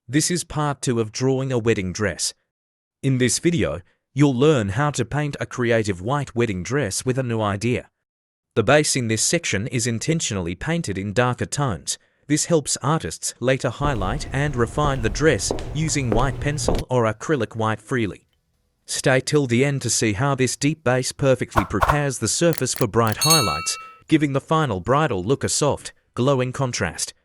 This is part 2 of drawing a wedding dress. In this video, you'll learn how to paint a creative white wedding dress with a new idea. The base in this section is intentionally painted in darker tones. This helps artists later highlight and refine the dress using white pencil or acrylic white freely. Stay till the end to see how this deep base perfectly prepares the surface for bright highlights, giving the final bridal look a soft, glowing contrast.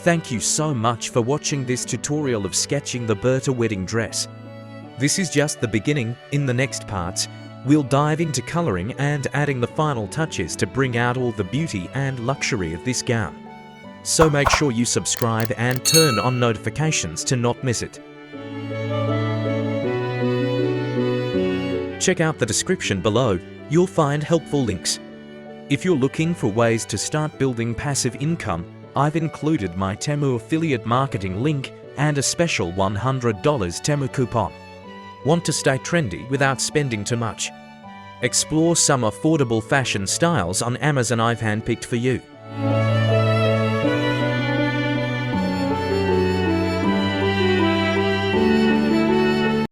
Thank you so much for watching this tutorial of sketching the Berta wedding dress. This is just the beginning. In the next parts, we'll dive into colouring and adding the final touches to bring out all the beauty and luxury of this gown. So make sure you subscribe and turn on notifications to not miss it. Check out the description below, you'll find helpful links. If you're looking for ways to start building passive income, I've included my Temu affiliate marketing link and a special $100 Temu coupon. Want to stay trendy without spending too much? Explore some affordable fashion styles on Amazon I've handpicked for you.